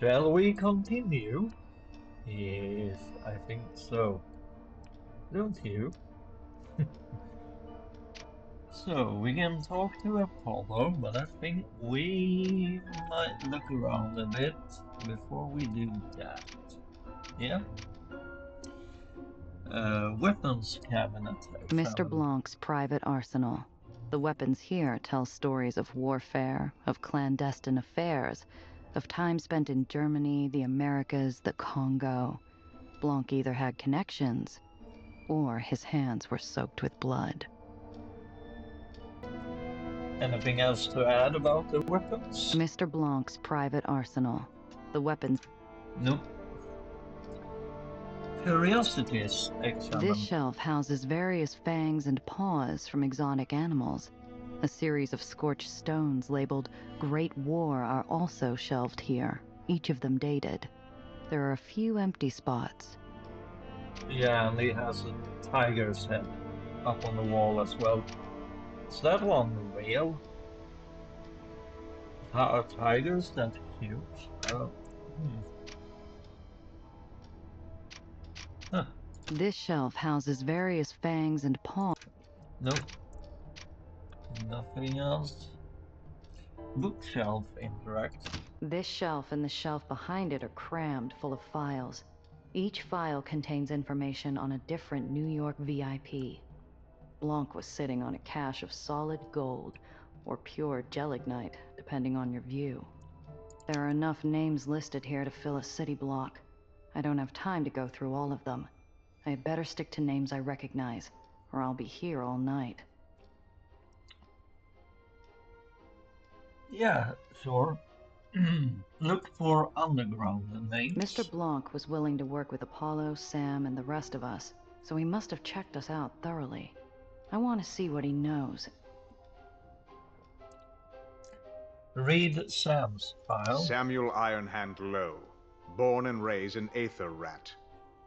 Shall we continue? Yes, I think so. Don't you? So, we can talk to Apollo, but I think we might look around a bit before we do that. Yeah? Weapons cabinet I Mr. found. Blanc's private arsenal. The weapons here tell stories of warfare, of clandestine affairs, of time spent in Germany, the Americas, the Congo. Blanc either had connections, or his hands were soaked with blood. Anything else to add about the weapons? Mr. Blanc's private arsenal. The weapons. Nope. Curiosities This examined. shelf houses various fangs and paws from exotic animals. A series of scorched stones labeled Great War are also shelved here, each of them dated. There are a few empty spots. Yeah, and he has a tiger's head up on the wall as well. Is that one real? Are tigers that huge? Huh. This shelf houses various fangs and paws. Nope. Nothing else. Bookshelf interact. This shelf and the shelf behind it are crammed full of files. Each file contains information on a different New York VIP. Blanc was sitting on a cache of solid gold, or pure gelignite, depending on your view. There are enough names listed here to fill a city block. I don't have time to go through all of them. I had better stick to names I recognize, or I'll be here all night. Yeah, sure. Look for underground names. Mr. Blanc was willing to work with Apollo, Sam, and the rest of us, so he must have checked us out thoroughly. I want to see what he knows. Read Sam's file. Samuel Ironhand Lowe, born and raised an Aether rat.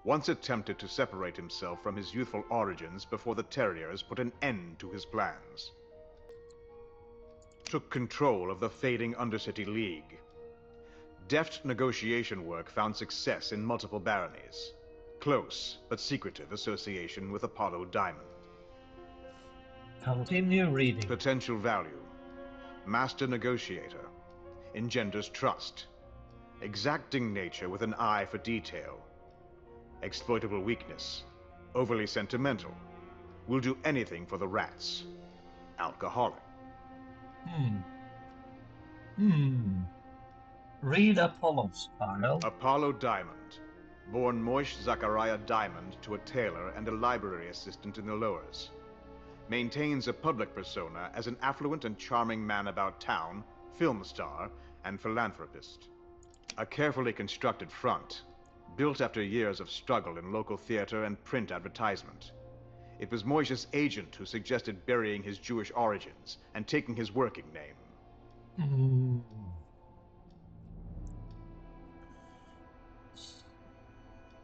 Once attempted to separate himself from his youthful origins before the Terriers put an end to his plans. Took control of the fading Undercity League. Deft negotiation work found success in multiple baronies. Close but secretive association with Apollo Diamond. Continue reading. Potential value. Master negotiator. Engenders trust. Exacting nature with an eye for detail. Exploitable weakness. Overly sentimental. Will do anything for the rats. Alcoholic. Read Apollo's file. Apollo Diamond. Born Moish Zachariah Diamond to a tailor and a library assistant in the lowers. Maintains a public persona as an affluent and charming man about town, film star, and philanthropist. A carefully constructed front, built after years of struggle in local theater and print advertisement. It was Moish's agent who suggested burying his Jewish origins and taking his working name.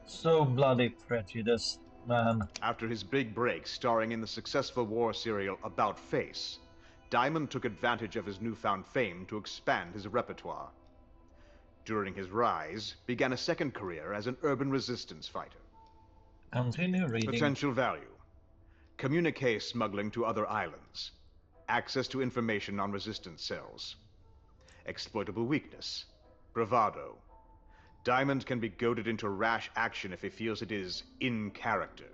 So bloody prejudiced, man. After his big break starring in the successful war serial About Face, Diamond took advantage of his newfound fame to expand his repertoire. During his rise, began a second career as an urban resistance fighter. Continue reading. Potential value. Communique smuggling to other islands. Access to information on resistance cells. Exploitable weakness. Bravado. Diamond can be goaded into rash action if he feels it is in character.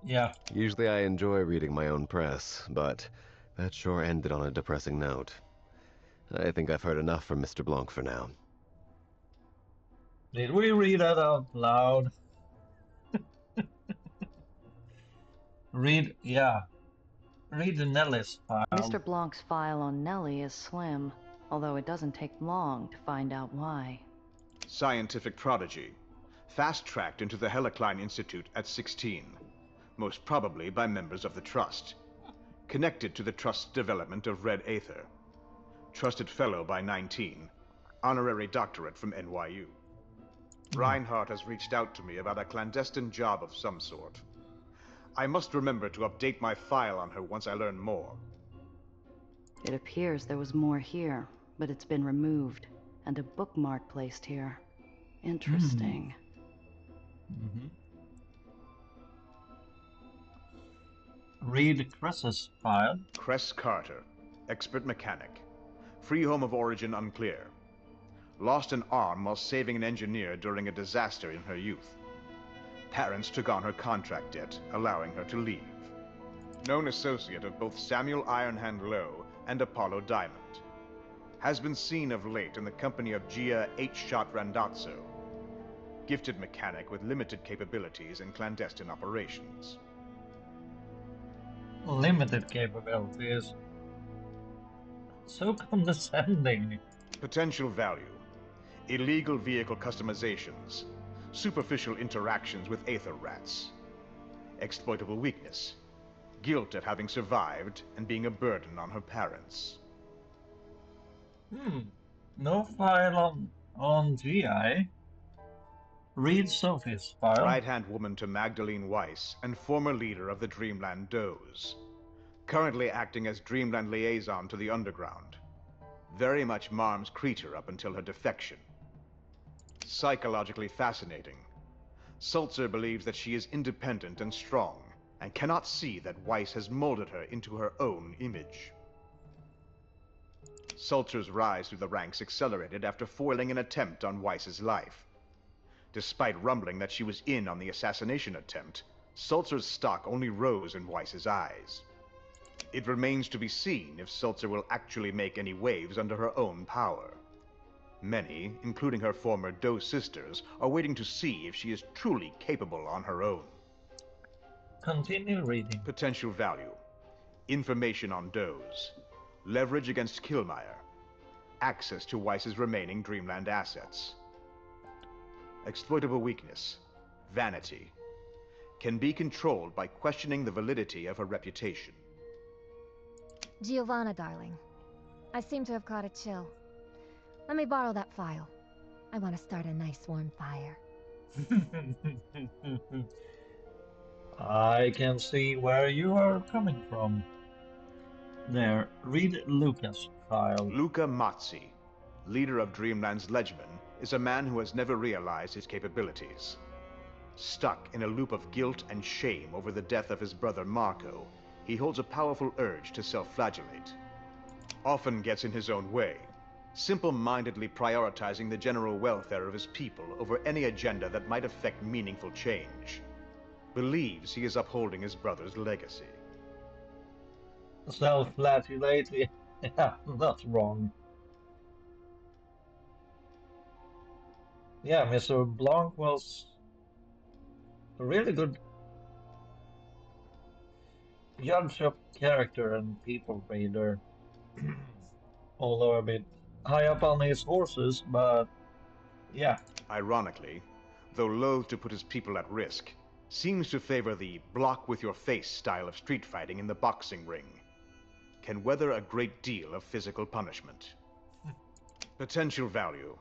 Yeah. Usually I enjoy reading my own press, but that sure ended on a depressing note. I think I've heard enough from Mr. Blanc for now. Did we read that out loud? Read the Nellis file. Mr. Blanc's file on Nellie is slim, although it doesn't take long to find out why. Scientific prodigy. Fast-tracked into the Helicline Institute at 16. Most probably by members of the Trust. Connected to the Trust's development of Red Aether. Trusted Fellow by 19. Honorary doctorate from NYU. Reinhardt has reached out to me about a clandestine job of some sort. I must remember to update my file on her once I learn more. It appears there was more here, but it's been removed. and a bookmark placed here. Interesting. Mm-hmm. Read Cress's file. Cress Carter, expert mechanic. Free home of origin unclear. Lost an arm while saving an engineer during a disaster in her youth. Parents took on her contract debt, allowing her to leave. Known associate of both Samuel Ironhand Lowe and Apollo Diamond. Has been seen of late in the company of Gia H-Shot Randazzo. Gifted mechanic with limited capabilities in clandestine operations. Limited capabilities. So condescending. Potential value. Illegal vehicle customizations. Superficial interactions with Aether rats. Exploitable weakness. Guilt at having survived and being a burden on her parents. No file on GI. Read Sophie's file. Right-hand woman to Magdalene Weiss and former leader of the Dreamland Does. Currently acting as Dreamland liaison to the Underground. Very much Marm's creature up until her defection. Psychologically fascinating. Sulzer believes that she is independent and strong, and cannot see that Weiss has molded her into her own image. Sulzer's rise through the ranks accelerated after foiling an attempt on Weiss's life. Despite rumbling that she was in on the assassination attempt, Sulzer's stock only rose in Weiss's eyes. It remains to be seen if Sulzer will actually make any waves under her own power. Many, including her former Doe sisters, are waiting to see if she is truly capable on her own. Continue reading. Potential value. Information on Does. Leverage against Killmeyer. Access to Weiss's remaining Dreamland assets. Exploitable weakness. Vanity. Can be controlled by questioning the validity of her reputation. Giovanna, darling. I seem to have caught a chill. Let me borrow that file. I want to start a nice warm fire. I can see where you are coming from. There, read Luca's file. Luca Mazzi, leader of Dreamland's Legion, is a man who has never realized his capabilities. Stuck in a loop of guilt and shame over the death of his brother Marco, he holds a powerful urge to self-flagellate. Often gets in his own way, simple-mindedly prioritizing the general welfare of his people over any agenda that might affect meaningful change. Believes he is upholding his brother's legacy. Self-flagellate? Yeah, that's wrong. Yeah, Mr. Blanc was a really good judge of character and people reader. Although a bit high up on his horses, but yeah. Ironically, though loath to put his people at risk, seems to favor the block-with-your-face style of street fighting in the boxing ring. Can weather a great deal of physical punishment. Potential value.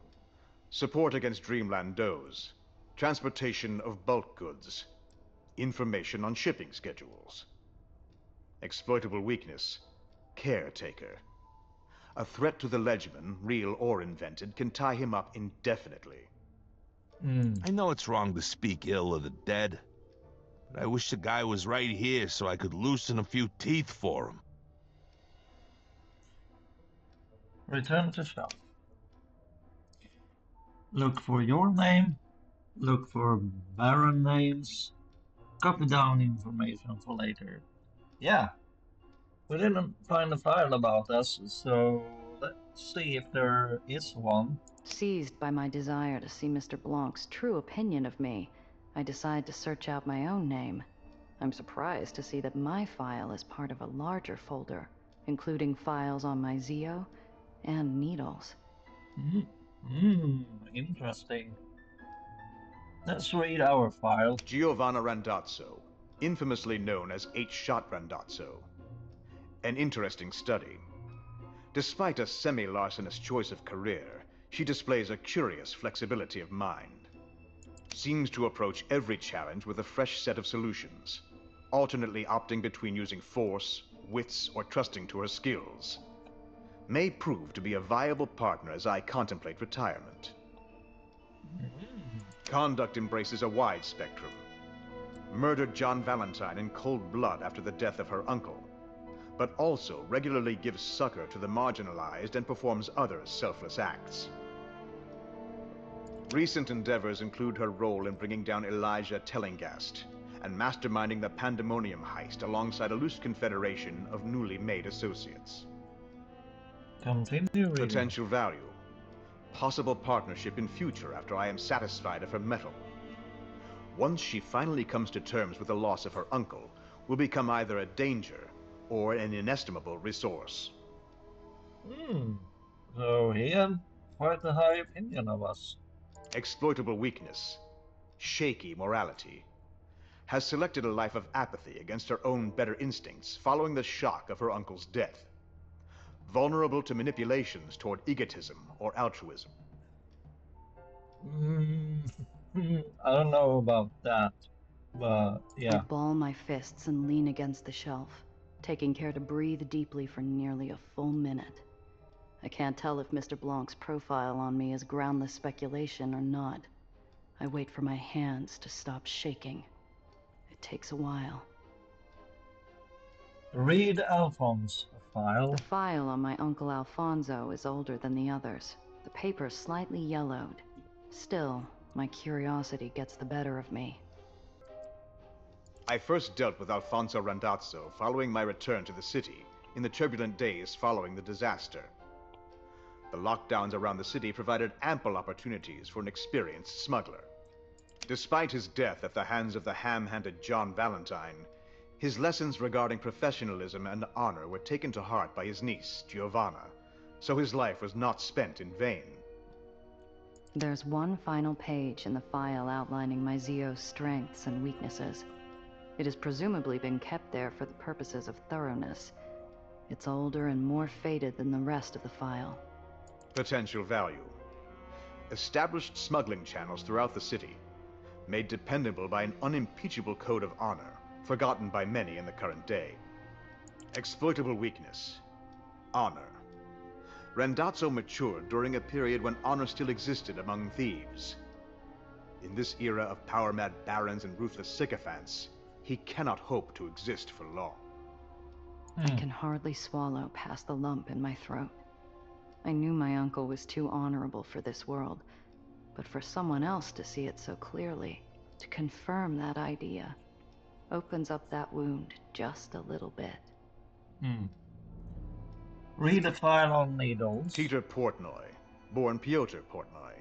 Support against Dreamland Does. Transportation of bulk goods. Information on shipping schedules. Exploitable weakness. Caretaker. A threat to the Legion, real or invented, can tie him up indefinitely. I know it's wrong to speak ill of the dead, but I wish the guy was right here so I could loosen a few teeth for him. Return to shelf. Look for your name. Look for Baron names. Copy down information for later. Yeah. We didn't find a file about us, so let's see if there is one. Seized by my desire to see Mr. Blanc's true opinion of me, I decide to search out my own name. I'm surprised to see that my file is part of a larger folder, including files on my Zeo and needles. Interesting. Let's read our file. Giovanna Randazzo, infamously known as H-Shot Randazzo. An interesting study. Despite a semi-larcenous choice of career, she displays a curious flexibility of mind. Seems to approach every challenge with a fresh set of solutions, alternately opting between using force, wits, or trusting to her skills. may prove to be a viable partner as I contemplate retirement. Conduct embraces a wide spectrum. Murdered John Valentine in cold blood after the death of her uncle, but also regularly gives succor to the marginalized and performs other selfless acts. Recent endeavors include her role in bringing down Elijah Tellingast and masterminding the Pandemonium heist alongside a loose confederation of newly made associates. Continue reading. Potential value. Possible partnership in future after I am satisfied of her mettle. Once she finally comes to terms with the loss of her uncle, will become either a danger or an inestimable resource. So he had quite a high opinion of us. Exploitable weakness. Shaky morality. Has selected a life of apathy against her own better instincts following the shock of her uncle's death. Vulnerable to manipulations toward egotism or altruism. I don't know about that, but I yeah. ball my fists and lean against the shelf, taking care to breathe deeply for nearly a full minute. I can't tell if Mr. Blanc's profile on me is groundless speculation or not. I wait for my hands to stop shaking. It takes a while. Read Alphonse, a file. The file on my Uncle Alfonso is older than the others. The paper's slightly yellowed. Still, my curiosity gets the better of me. I first dealt with Alfonso Randazzo following my return to the city in the turbulent days following the disaster. The lockdowns around the city provided ample opportunities for an experienced smuggler. Despite his death at the hands of the ham-handed John Valentine, his lessons regarding professionalism and honor were taken to heart by his niece, Giovanna, so his life was not spent in vain. There's one final page in the file outlining my Zio's strengths and weaknesses. It has presumably been kept there for the purposes of thoroughness. It's older and more faded than the rest of the file. Potential value. Established smuggling channels throughout the city, made dependable by an unimpeachable code of honor, forgotten by many in the current day. Exploitable weakness. Honor. Randazzo matured during a period when honor still existed among thieves. In this era of power-mad barons and ruthless sycophants, he cannot hope to exist for long. I can hardly swallow past the lump in my throat. I knew my uncle was too honorable for this world, but for someone else to see it so clearly, to confirm that idea, opens up that wound just a little bit. Read a file on Needles. Peter Portnoy, born Piotr Portnoy,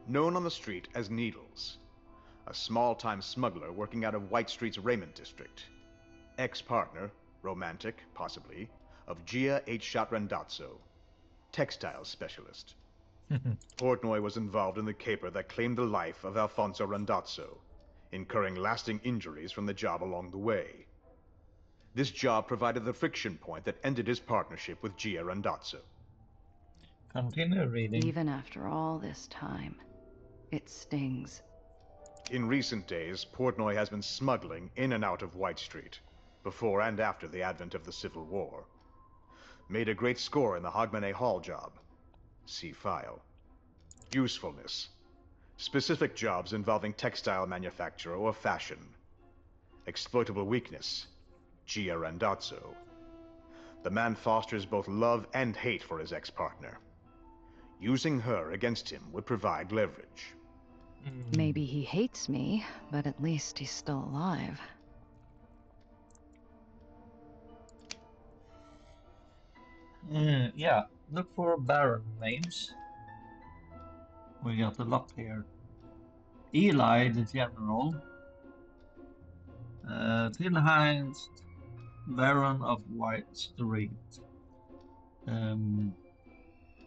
known on the street as Needles. A small-time smuggler working out of White Street's Raymond district. Ex-partner, romantic, possibly, of Gia H. Randazzo. Textile specialist. Portnoy was involved in the caper that claimed the life of Alfonso Randazzo, incurring lasting injuries from the job along the way. This job provided the friction point that ended his partnership with Gia Randazzo. Continue reading. Even after all this time, it stings. In recent days, Portnoy has been smuggling in and out of White Street, before and after the advent of the Civil War. Made a great score in the Hogmanay Hall job. See file. Usefulness. Specific jobs involving textile manufacture or fashion. Exploitable weakness. Gia Randazzo. The man fosters both love and hate for his ex-partner. Using her against him would provide leverage. Maybe he hates me, but at least he's still alive. Yeah, look for Baron names. We got a lot here. Eli, the general. Tilheinz, Baron of White Street.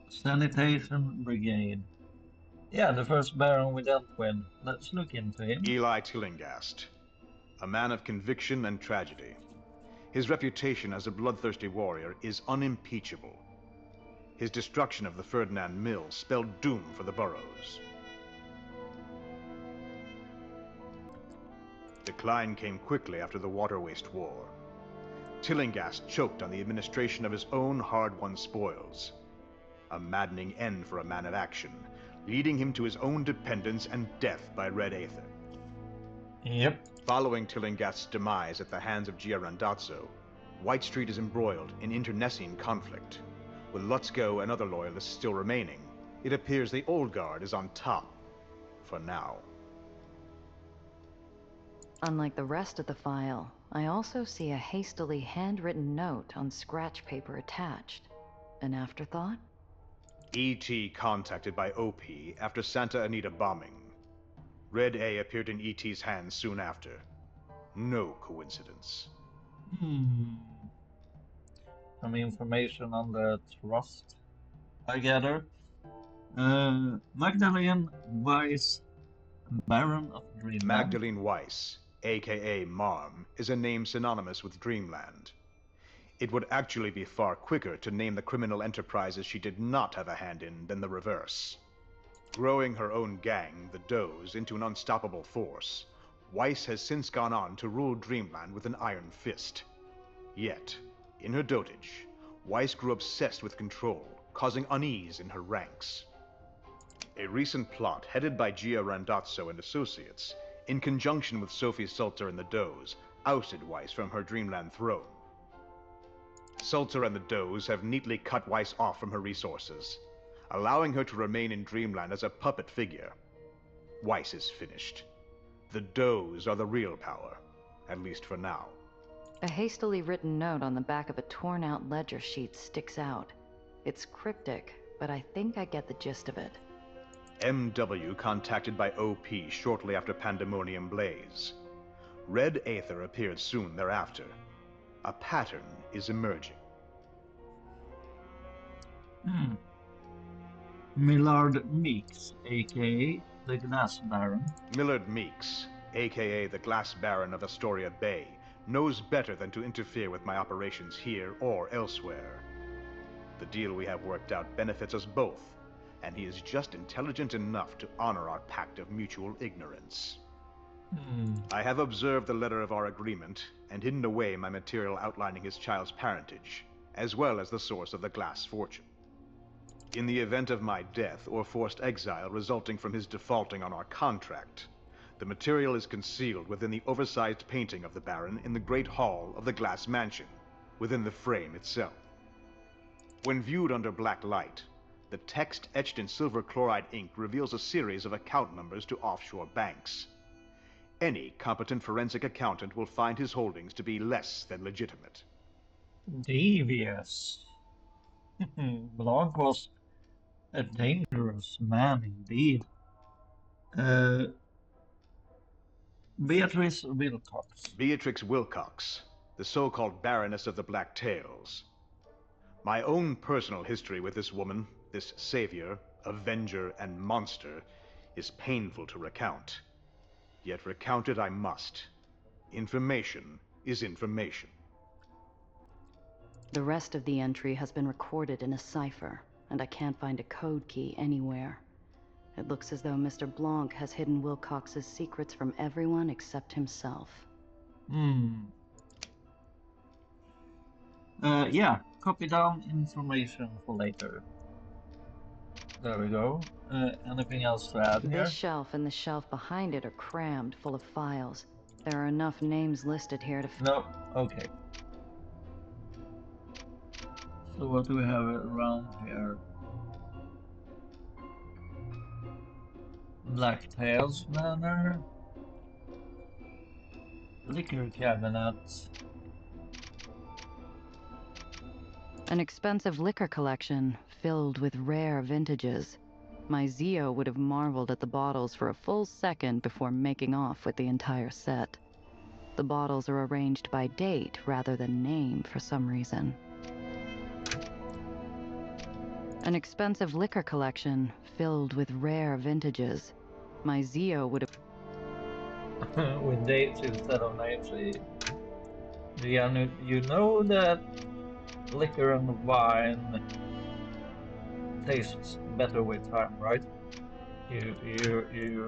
Sanitation Brigade. Yeah, the first Baron we dealt with. Let's look into him. Eli Tillingast. A man of conviction and tragedy. His reputation as a bloodthirsty warrior is unimpeachable. His destruction of the Ferdinand Mill spelled doom for the boroughs. Decline came quickly after the Water Waste War. Tillingast choked on the administration of his own hard-won spoils, A maddening end for a man of action, leading him to his own dependence and death by Red Aether. Yep. Following Tillingath's demise at the hands of Gia Randazzo, White Street is embroiled in internecine conflict. With Lutzko and other loyalists still remaining, it appears the Old Guard is on top. For now. Unlike the rest of the file, I also see a hastily handwritten note on scratch paper attached. An afterthought? E.T. contacted by OP after Santa Anita bombing. Red A appeared in E.T.'s hands soon after. No coincidence. Some information on the trust, I gather. Magdalene Weiss, Baron of Dreamland. Magdalene Weiss, aka Marm, is a name synonymous with Dreamland. It would actually be far quicker to name the criminal enterprises she did not have a hand in than the reverse. Growing her own gang, the Does, into an unstoppable force, Weiss has since gone on to rule Dreamland with an iron fist. Yet, in her dotage, Weiss grew obsessed with control, causing unease in her ranks. A recent plot headed by Gia Randazzo and associates, in conjunction with Sophie Sulzer and the Does, ousted Weiss from her Dreamland throne. Sulzer and the Does have neatly cut Weiss off from her resources, allowing her to remain in Dreamland as a puppet figure. Weiss is finished. The Does are the real power, at least for now. A hastily written note on the back of a torn-out ledger sheet sticks out. It's cryptic, but I think I get the gist of it. MW contacted by OP shortly after Pandemonium Blaze. Red Aether appeared soon thereafter. A pattern is emerging. Millard Meeks, aka the Glass Baron. Millard Meeks, aka the Glass Baron of Astoria Bay, knows better than to interfere with my operations here or elsewhere. The deal we have worked out benefits us both, and he is just intelligent enough to honor our pact of mutual ignorance. I have observed the letter of our agreement and hidden away my material outlining his child's parentage, as well as the source of the glass fortune. In the event of my death or forced exile resulting from his defaulting on our contract, the material is concealed within the oversized painting of the Baron in the Great Hall of the Glass Mansion, within the frame itself. When viewed under black light, the text etched in silver chloride ink reveals a series of account numbers to offshore banks. Any competent forensic accountant will find his holdings to be less than legitimate. Devious. Blanc was a dangerous man indeed. Beatrice Wilcox. Beatrix Wilcox, the so-called Baroness of the Black Tails. My own personal history with this woman, this savior, avenger, and monster, is painful to recount. Yet recount it I must. Information is information. The rest of the entry has been recorded in a cipher, and I can't find a code key anywhere. It looks as though Mr. Blanc has hidden Wilcox's secrets from everyone except himself. Yeah, copy down information for later. There we go. Anything else to add here? This shelf and the shelf behind it are crammed full of files. There are enough names listed here to... No, okay. So what do we have around here? Black Tails Manor. Liquor cabinet. An expensive liquor collection filled with rare vintages. My Zio would have marveled at the bottles for a full second before making off with the entire set. The bottles are arranged by date rather than name for some reason. An expensive liquor collection filled with rare vintages. My Zio would have... With dates instead of names. You know that liquor and wine tastes better with time, right? You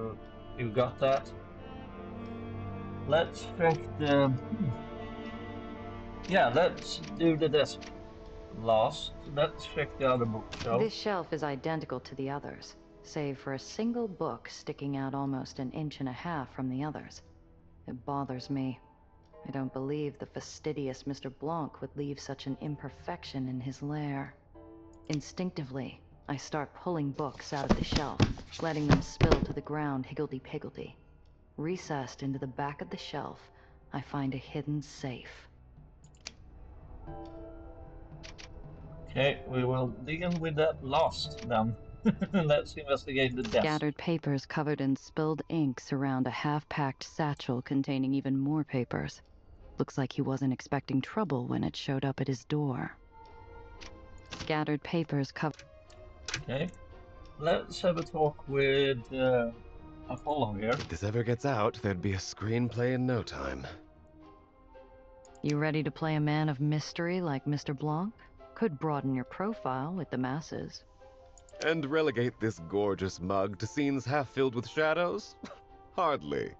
got that? Let's check the... Yeah, let's do the desk. Lost. Let's check the other bookshelf. This shelf is identical to the others, save for a single book sticking out almost 1.5 inches from the others. It bothers me. I don't believe the fastidious Mr. Blanc would leave such an imperfection in his lair. Instinctively, I start pulling books out of the shelf, letting them spill to the ground higgledy-piggledy. Recessed into the back of the shelf, I find a hidden safe. Okay, we will dig in with that last then. Let's investigate the desk. Scattered papers covered in spilled ink surround a half-packed satchel containing even more papers. Looks like he wasn't expecting trouble when it showed up at his door. Scattered papers cover... Okay, let's have a talk with Apollo here. If this ever gets out, there'd be a screenplay in no time. You ready to play a man of mystery like Mr. Blanc? Could broaden your profile with the masses. And relegate this gorgeous mug to scenes half filled with shadows? Hardly.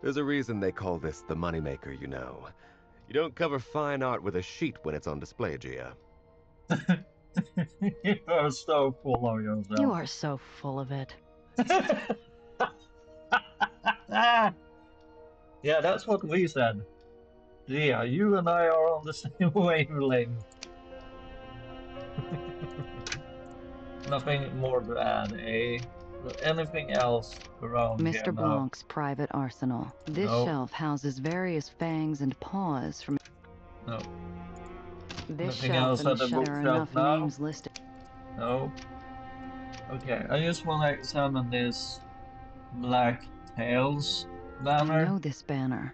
There's a reason they call this the moneymaker, you know. You don't cover fine art with a sheet when it's on display, Gia. You are so full of yourself. You are so full of it. Yeah, that's what we said. Yeah, you and I are on the same wavelength. Nothing more to add, eh? Anything else around here? Mr. Blanc's private arsenal. This No. shelf houses various fangs and paws from... No. This Nothing shelf else and at the the shelf are bookshelf enough now? names listed. No. Okay, I just want to examine this Black Tails I banner. know this banner.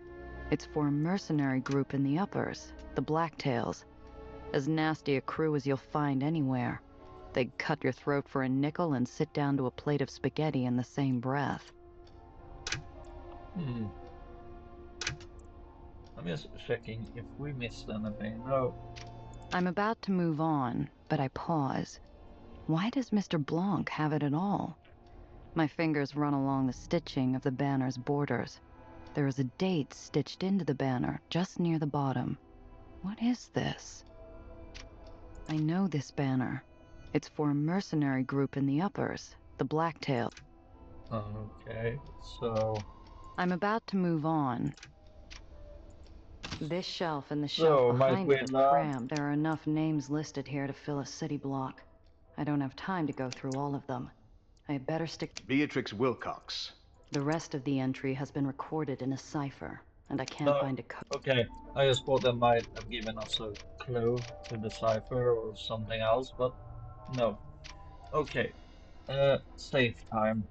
It's for a mercenary group in the uppers, the Blacktails. As nasty a crew as you'll find anywhere. They'd cut your throat for a nickel and sit down to a plate of spaghetti in the same breath. I'm just checking if we missed anything. No. I'm about to move on, but I pause. Why does Mr. Blanc have it at all? My fingers run along the stitching of the banner's borders. There is a date stitched into the banner, just near the bottom. What is this? I know this banner. It's for a mercenary group in the uppers, the Blacktail. Okay, so... I'm about to move on. This shelf and the So, shelf might behind we it are not- crammed. There are enough names listed here to fill a city block. I don't have time to go through all of them. I had better stick... Beatrix Wilcox. The rest of the entry has been recorded in a cipher, and I can't find a code. Okay, I just thought that might have given us a clue to the cipher or something else, but no. Okay, safe time.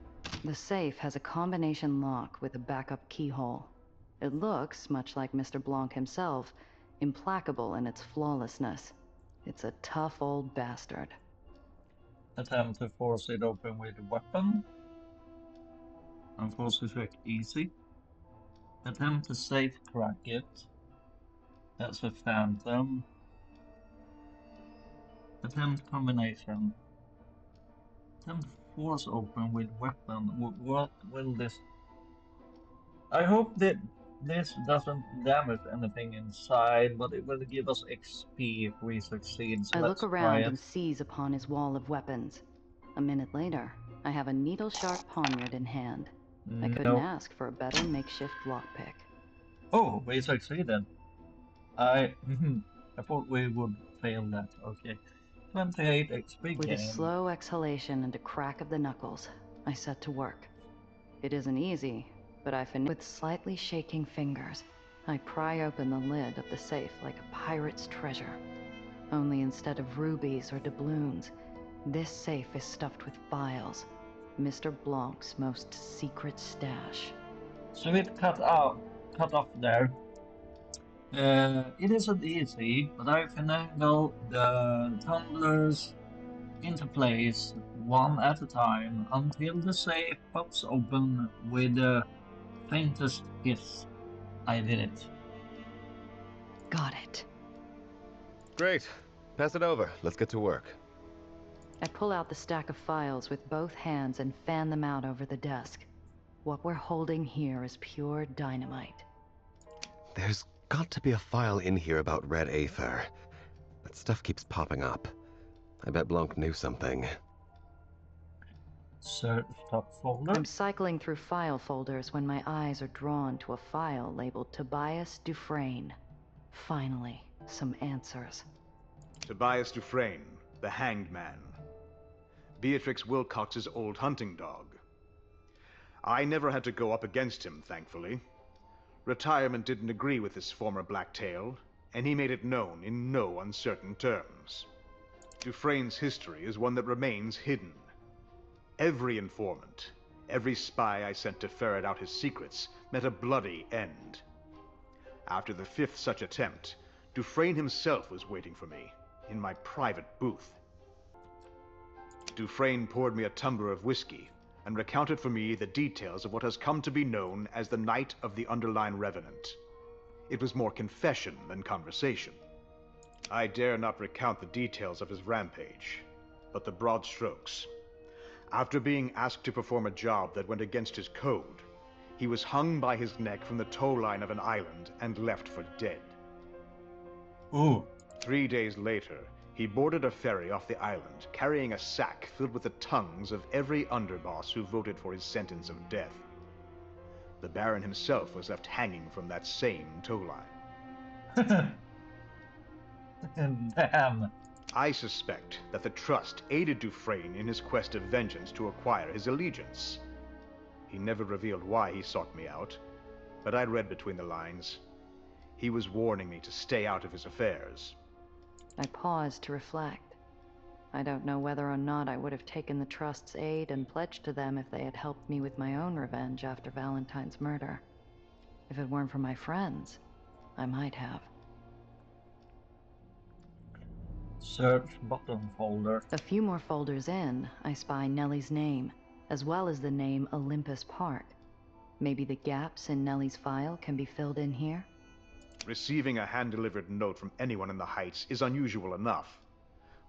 The safe has a combination lock with a backup keyhole. It looks, much like Mr. Blanc himself, implacable in its flawlessness. It's a tough old bastard. Attempt to force it open with a weapon. And force to check easy. Attempt to safe crack it. That's a phantom. Attempt combination. Attempt force open with weapon. What will this... I hope that this doesn't damage anything inside, but it will give us XP if we succeed, so I let's look try around it. and seize upon his wall of weapons. A minute later, I have a needle-sharp poniard in hand. I couldn't Nope. ask for a better makeshift lockpick. Oh, we succeeded. I thought we would fail that. Okay. 28 XP With a gain. slow exhalation and a crack of the knuckles, I set to work. It isn't easy, but I finish with slightly shaking fingers. I pry open the lid of the safe like a pirate's treasure. Only instead of rubies or doubloons, this safe is stuffed with files. Mr. Blanc's most secret stash. So it cut off there. It isn't easy, but I finagle the tumblers into place one at a time until the safe pops open with the faintest hiss. I did it. Got it. Great. Pass it over. Let's get to work. I pull out the stack of files with both hands and fan them out over the desk. What we're holding here is pure dynamite. There's got to be a file in here about Red Aether. That stuff keeps popping up. I bet Blanc knew something. Search top folder. I'm cycling through file folders when my eyes are drawn to a file labeled Tobias Dufresne. Finally, some answers. Tobias Dufresne, the Hanged Man. Beatrix Wilcox's old hunting dog. I never had to go up against him, thankfully. Retirement didn't agree with this former blacktail, and he made it known in no uncertain terms. Dufresne's history is one that remains hidden. Every informant, every spy I sent to ferret out his secrets, met a bloody end. After the 5th such attempt, Dufresne himself was waiting for me, in my private booth. Dufresne poured me a tumbler of whiskey, and recounted for me the details of what has come to be known as the Night of the Underline Revenant. It was more confession than conversation. I dare not recount the details of his rampage, but the broad strokes. After being asked to perform a job that went against his code, he was hung by his neck from the tow line of an island and left for dead. Ooh. 3 days later, he boarded a ferry off the island, carrying a sack filled with the tongues of every underboss who voted for his sentence of death. The Baron himself was left hanging from that same tow line. Damn. I suspect that the Trust aided Dufresne in his quest of vengeance to acquire his allegiance. He never revealed why he sought me out, but I read between the lines. He was warning me to stay out of his affairs. I paused to reflect. I don't know whether or not I would have taken the Trust's aid and pledged to them if they had helped me with my own revenge after Valentine's murder. If it weren't for my friends, I might have. Search bottom folder. A few more folders in, I spy Nellie's name, as well as the name Olympus Park. Maybe the gaps in Nellie's file can be filled in here? Receiving a hand-delivered note from anyone in the Heights is unusual enough.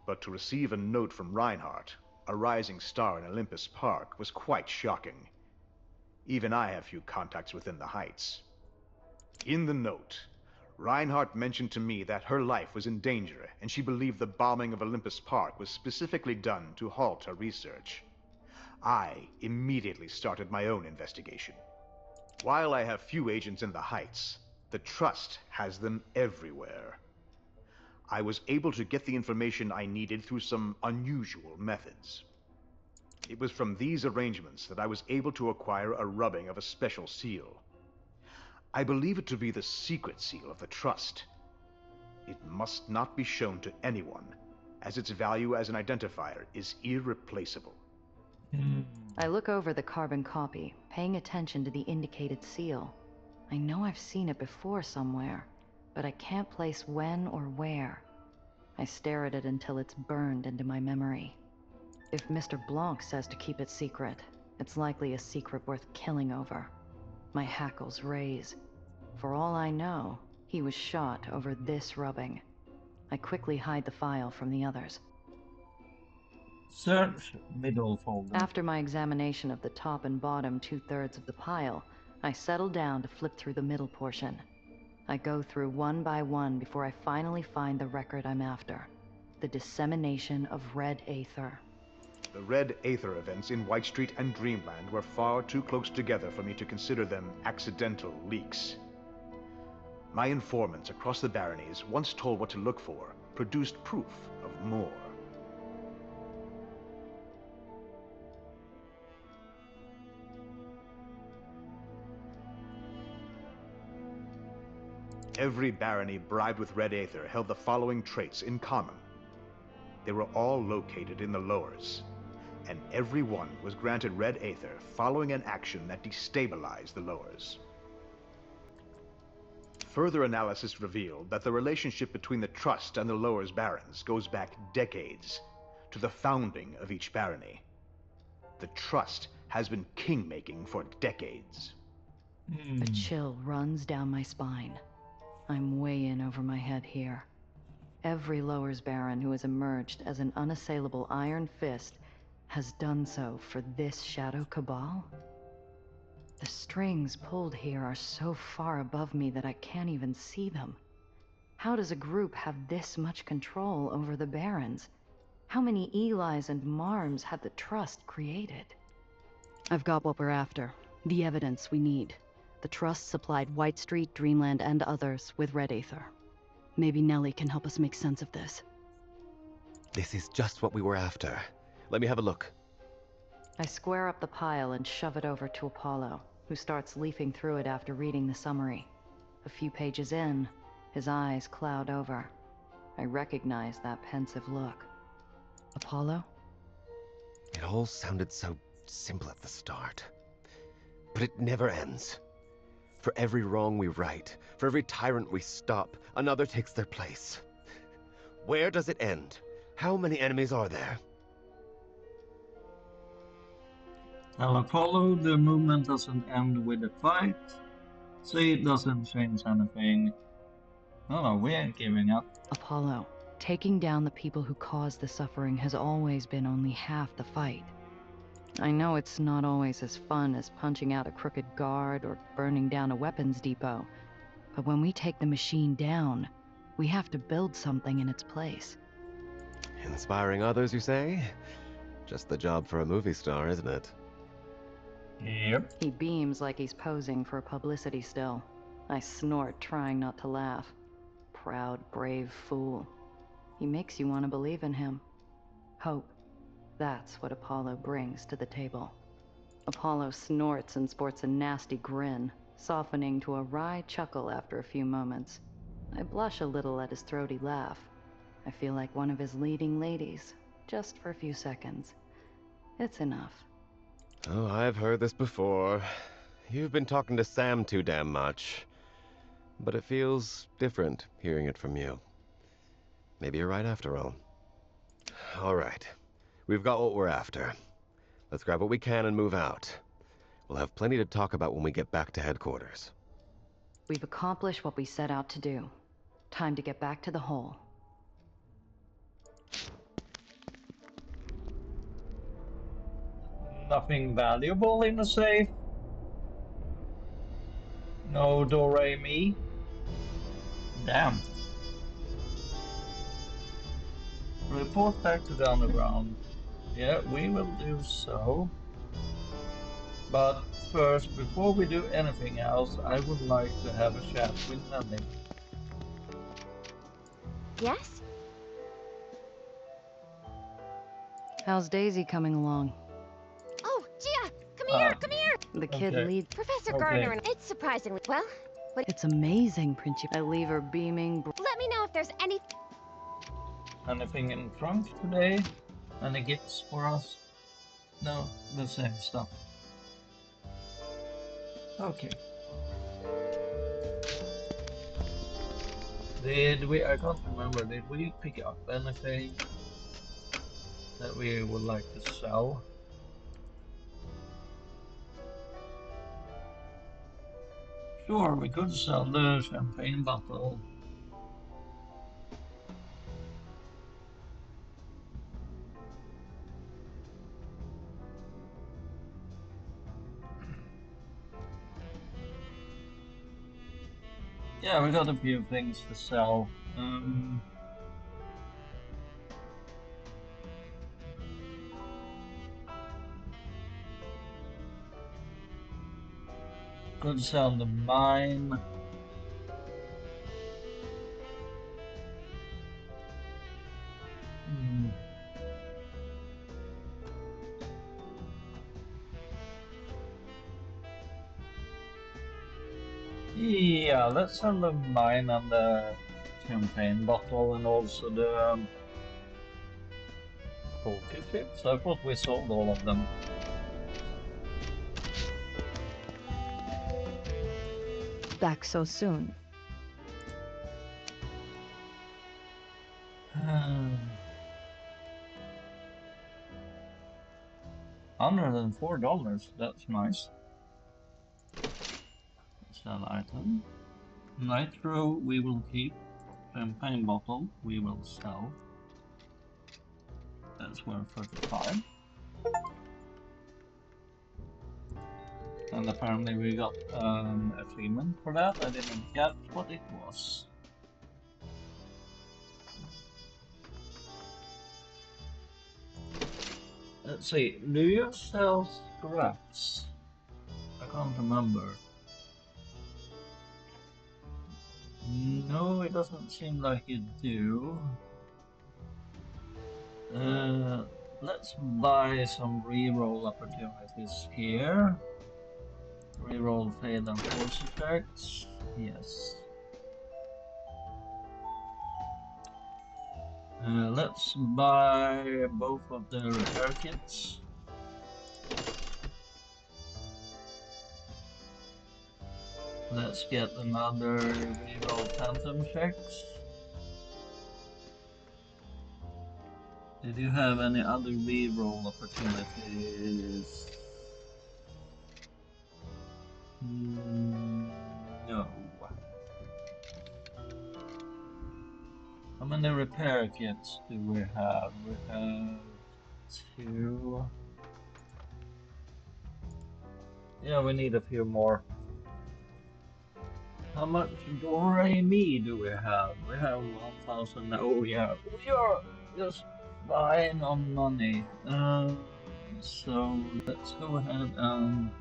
But to receive a note from Reinhardt, a rising star in Olympus Park, was quite shocking. Even I have few contacts within the Heights. In the note, Reinhardt mentioned to me that her life was in danger, and she believed the bombing of Olympus Park was specifically done to halt her research. I immediately started my own investigation. While I have few agents in the Heights, the Trust has them everywhere. I was able to get the information I needed through some unusual methods. It was from these arrangements that I was able to acquire a rubbing of a special seal. I believe it to be the secret seal of the Trust. It must not be shown to anyone, as its value as an identifier is irreplaceable. I look over the carbon copy, paying attention to the indicated seal. I know I've seen it before somewhere, but I can't place when or where. I stare at it until it's burned into my memory. If Mr. Blanc says to keep it secret, it's likely a secret worth killing over. My hackles raise. For all I know, he was shot over this rubbing. I quickly hide the file from the others. Search middle folder. After my examination of the top and bottom 2/3 of the pile, I settle down to flip through the middle portion. I go through one by one before I finally find the record I'm after. The dissemination of red aether. The Red Aether events in White Street and Dreamland were far too close together for me to consider them accidental leaks. My informants across the baronies, once told what to look for, produced proof of more. Every barony bribed with red aether held the following traits in common. They were all located in the lowers, and every one was granted red aether following an action that destabilized the lowers. Further analysis revealed that the relationship between the Trust and the lowers barons goes back decades, to the founding of each barony. The Trust has been king-making for decades. A chill runs down my spine. I'm way in over my head here. Every Lowers Baron who has emerged as an unassailable iron fist has done so for this Shadow Cabal? The strings pulled here are so far above me that I can't even see them. How does a group have this much control over the Barons? How many Elis and Marms had the Trust created? I've got what we're after. The evidence we need. The Trust supplied White Street, Dreamland, and others with red Aether. Maybe Nellie can help us make sense of this. This is just what we were after. Let me have a look. I square up the pile and shove it over to Apollo, who starts leafing through it after reading the summary. A few pages in, his eyes cloud over. I recognize that pensive look. Apollo? It all sounded so simple at the start. But it never ends. For every wrong we right, for every tyrant we stop, another takes their place. Where does it end? How many enemies are there? Well, Apollo, the movement doesn't end with a fight, so it doesn't change anything. No, we ain't giving up. Apollo, taking down the people who caused the suffering has always been only half the fight. I know it's not always as fun as punching out a crooked guard or burning down a weapons depot, but when we take the machine down, we have to build something in its place. Inspiring others, you say? Just the job for a movie star, isn't it? Yep. He beams like he's posing for a publicity still. I snort, trying not to laugh. Proud, brave fool. He makes you want to believe in him. Hope. That's what Apollo brings to the table. Apollo snorts and sports a nasty grin, softening to a wry chuckle after a few moments. I blush a little at his throaty laugh. I feel like one of his leading ladies, just for a few seconds. It's enough. Oh, I've heard this before. You've been talking to Sam too damn much. But it feels different hearing it from you. Maybe you're right after all. All right. We've got what we're after. Let's grab what we can and move out. We'll have plenty to talk about when we get back to headquarters. We've accomplished what we set out to do. Time to get back to the hole. Nothing valuable in the safe. No do-re-mi. Damn. Report back to the underground. Yeah, we will do so. But first, before we do anything else, I would like to have a chat with Nelly. Yes? How's Daisy coming along? Oh, Gia! Come here! Come here! The kid Okay. leads. Professor Okay. Gardner and it's surprisingly well. It's amazing, Principe. I leave her beaming. Let me know if there's any. Anything in trunk today? Any gifts for us? No, the same stuff. Okay. Did we, I can't remember, did we pick up anything that we would like to sell? Sure, we could sell the champagne bottle. Yeah, we got a few things to sell. Could sell the mine. Yeah, let's sell the mine and the champagne bottle and also the poker chips. I thought we sold all of them. Back so soon. $104. That's nice. Sell item. Nitro we will keep. Champagne bottle we will sell. That's worth 35. And apparently we got achievement for that. I didn't catch what it was. Let's see, do you sell scraps? I can't remember. No, it doesn't seem like you do. Let's buy some reroll opportunities here. Reroll failed and force effects. Yes. Let's buy both of the repair kits. Let's get another reroll phantom checks. Did you have any other reroll opportunities? No. How many repair kits do we have? We have 2. Yeah, we need a few more. How much do-re-mi do we have? We have 1,000. Oh yeah, we are just fine on money. So let's go ahead and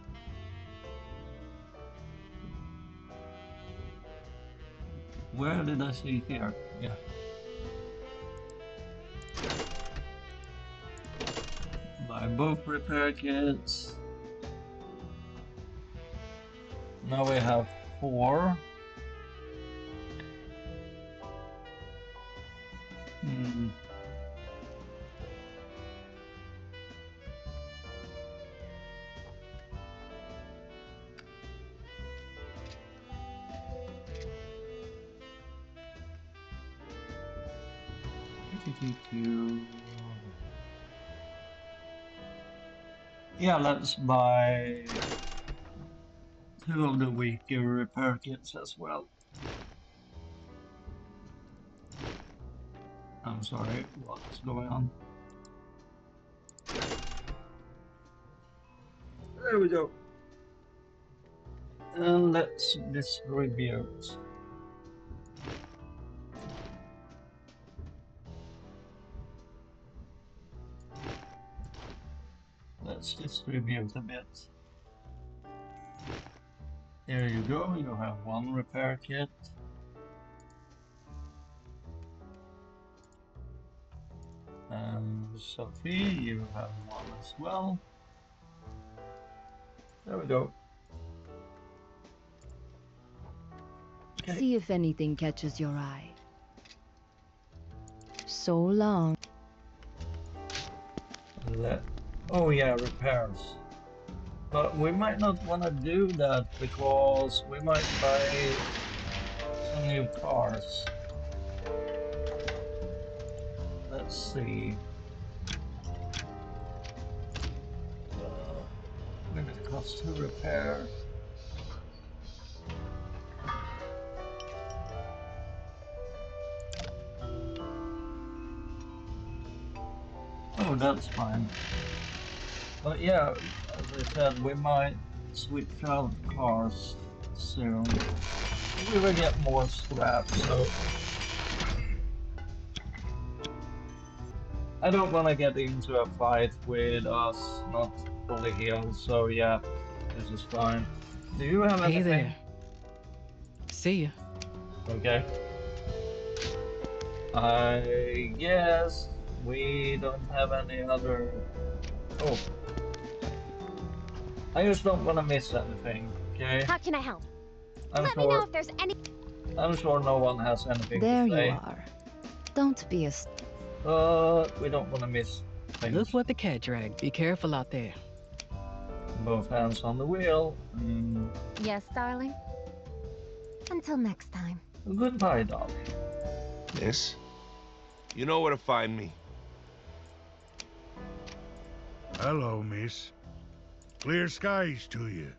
where did I see here? Yeah. Buy both repair kits. Now we have 4. Hmm. Yeah, let's buy 2 of the weaker repair kits as well. I'm sorry, what's going on? There we go. And let's distribute. Let's distribute a bit. There you go, you have 1 repair kit. And Sophie, you have 1 as well. There we go. Okay. See if anything catches your eye. So long. Oh yeah, repairs. But we might not want to do that because we might buy some new cars. Let's see. What does it cost to repair? Oh, that's fine. But yeah, as I said, we might switch out cars soon. We will get more scrap, so I don't want to get into a fight with us not fully healed, so yeah, this is fine. Do you have Hey anything? there. See ya. Okay. I guess we don't have any other... Oh. I just don't want to miss anything, okay? How can I help? I'm Let me know sure... if there's any. I'm sure no one has anything There to you say. are. Don't be a... But we don't want to miss things. Look what the cat dragged. Be careful out there. Both hands on the wheel. Yes, darling. Until next time. Goodbye, darling. Miss, you know where to find me. Hello, miss. Clear skies to you.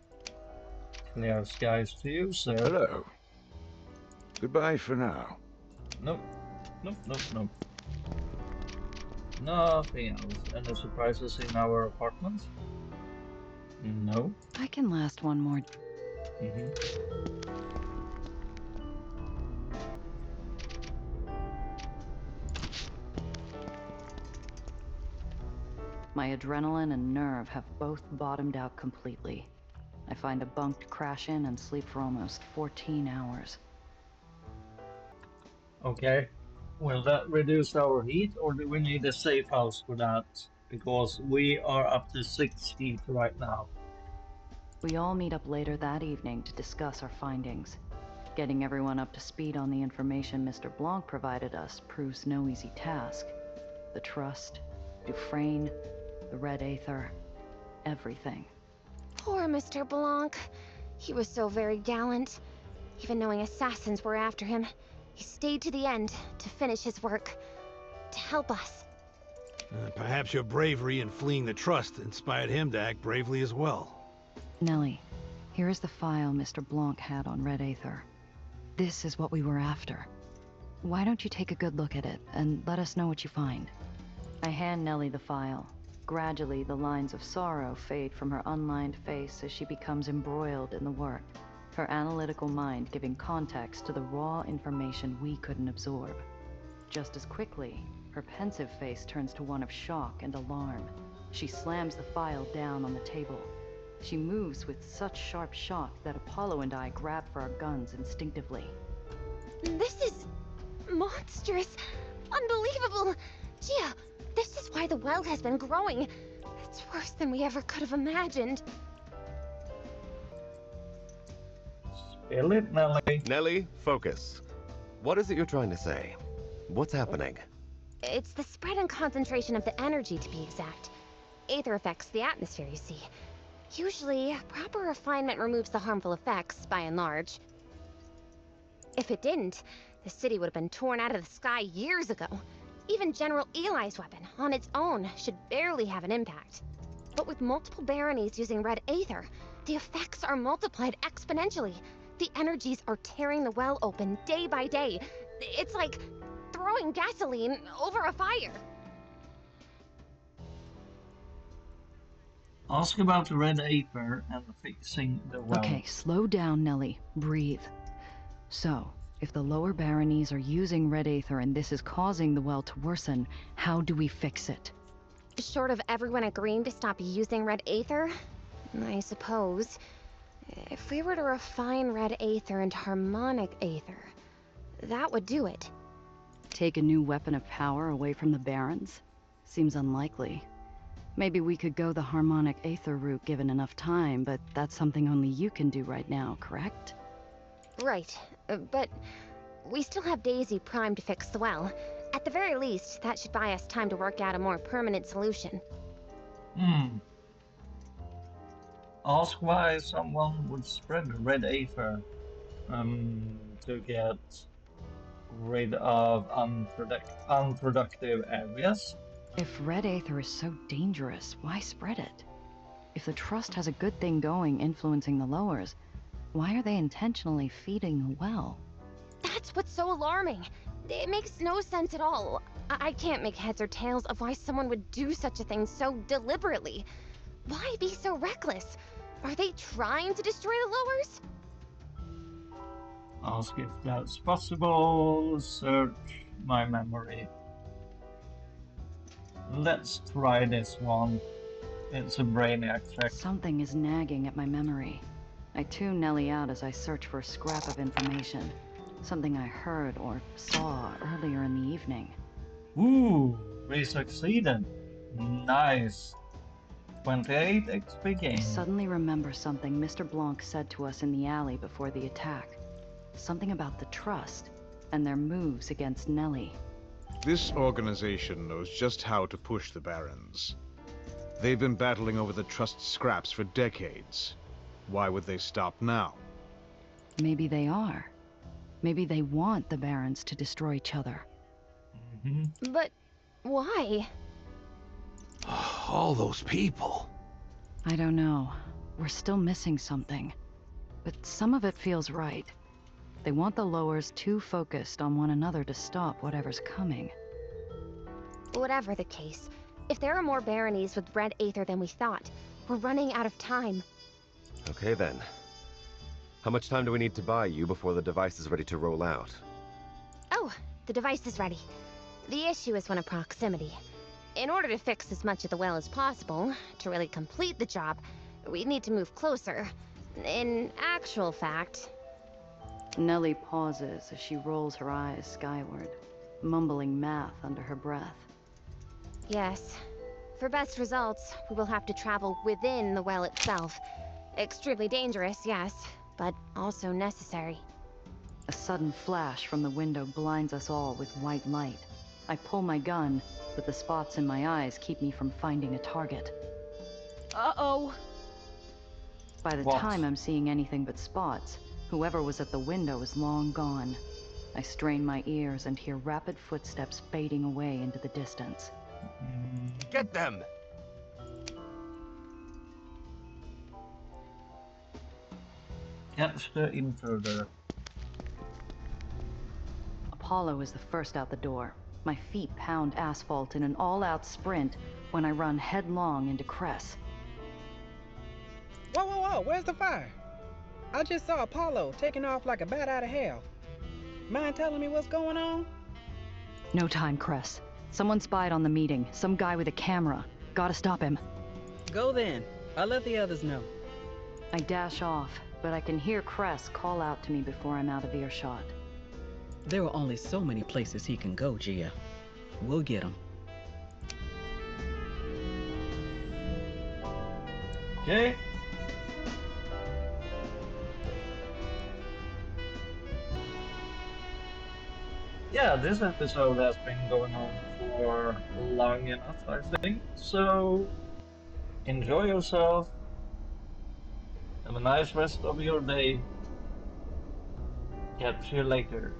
Clear skies to you, sir. Hello. Goodbye for now. Nope. Nope, nope, nope. Nothing else. Any surprises in our apartment? No. I can last one more. My adrenaline and nerve have both bottomed out completely. I find a bunk to crash in and sleep for almost 14 hours. Okay. Will that reduce our heat, or do we need a safe house for that? Because we are up to 6 heat right now. We all meet up later that evening to discuss our findings. Getting everyone up to speed on the information Mr. Blanc provided us proves no easy task. The Trust, Dufresne, the Red Aether, everything. Poor Mr. Blanc. He was so very gallant. Even knowing assassins were after him, he stayed to the end to finish his work. To help us. Perhaps your bravery in fleeing the Trust inspired him to act bravely as well. Nellie, here is the file Mr. Blanc had on Red Aether. This is what we were after. Why don't you take a good look at it, and let us know what you find? I hand Nellie the file. Gradually, the lines of sorrow fade from her unlined face as she becomes embroiled in the work, her analytical mind giving context to the raw information we couldn't absorb. Just as quickly, her pensive face turns to one of shock and alarm. She slams the file down on the table. She moves with such sharp shock that Apollo and I grab for our guns instinctively. This is monstrous. Unbelievable. Gia, this is why the well has been growing. It's worse than we ever could have imagined. Spill it, Nellie. Nellie, focus. What is it you're trying to say? What's happening? It's the spread and concentration of the energy, to be exact. Aether affects the atmosphere, you see. Usually, proper refinement removes the harmful effects, by and large. If it didn't, the city would have been torn out of the sky years ago. Even General Eli's weapon, on its own, should barely have an impact. But with multiple baronies using Red Aether, the effects are multiplied exponentially. The energies are tearing the well open day by day. It's like throwing gasoline over a fire. Ask about the Red Aether and fixing the well. Okay, slow down, Nellie. Breathe. So, if the lower baronies are using Red Aether and this is causing the well to worsen, how do we fix it? Short of everyone agreeing to stop using Red Aether, I suppose. If we were to refine Red Aether into Harmonic Aether, that would do it. Take a new weapon of power away from the barons? Seems unlikely. Maybe we could go the Harmonic Aether route given enough time, but that's something only you can do right now, correct? Right, but we still have Daisy primed to fix the well. At the very least, that should buy us time to work out a more permanent solution. Ask why someone would spread the Red Aether to get rid of unproductive areas. If Red Aether is so dangerous, why spread it? If the Trust has a good thing going influencing the lowers, why are they intentionally feeding the well? That's what's so alarming. It makes no sense at all. I can't make heads or tails of why someone would do such a thing so deliberately. Why be so reckless? Are they trying to destroy the lowers? Ask if that's possible. Search my memory. Let's try this one. It's a brainiac check. Something is nagging at my memory. I tune Nellie out as I search for a scrap of information. Something I heard or saw earlier in the evening. Ooh, we succeeded. Nice. 28 XP gain. I suddenly remember something Mr. Blanc said to us in the alley before the attack. Something about the Trust and their moves against Nellie. This organization knows just how to push the Barons. They've been battling over the Trust's scraps for decades. Why would they stop now? Maybe they are. Maybe they want the Barons to destroy each other. But why? All those people. I don't know. We're still missing something. But some of it feels right. They want the lowers too focused on one another to stop whatever's coming. Whatever the case, if there are more baronies with Red Aether than we thought, we're running out of time. Okay then. How much time do we need to buy you before the device is ready to roll out? Oh, the device is ready. The issue is one of proximity. In order to fix as much of the well as possible, to really complete the job, we need to move closer. In actual fact... Nellie pauses as she rolls her eyes skyward, mumbling math under her breath. Yes. For best results, we will have to travel within the well itself. Extremely dangerous, yes, but also necessary. A sudden flash from the window blinds us all with white light. I pull my gun, but the spots in my eyes keep me from finding a target. Uh-oh! By the time I'm seeing anything but spots, whoever was at the window is long gone. I strain my ears and hear rapid footsteps fading away into the distance. Get them! Capture intruder. Apollo is the first out the door. My feet pound asphalt in an all-out sprint when I run headlong into Cress. Whoa, whoa, whoa, where's the fire? I just saw Apollo taking off like a bat out of hell. Mind telling me what's going on? No time, Cress. Someone spied on the meeting. Some guy with a camera. Gotta stop him. Go then. I'll let the others know. I dash off, but I can hear Cress call out to me before I'm out of earshot. There are only so many places he can go, Gia. We'll get him. Okay. Yeah, this episode has been going on for long enough, I think. So, enjoy yourself. Have a nice rest of your day. Catch you later.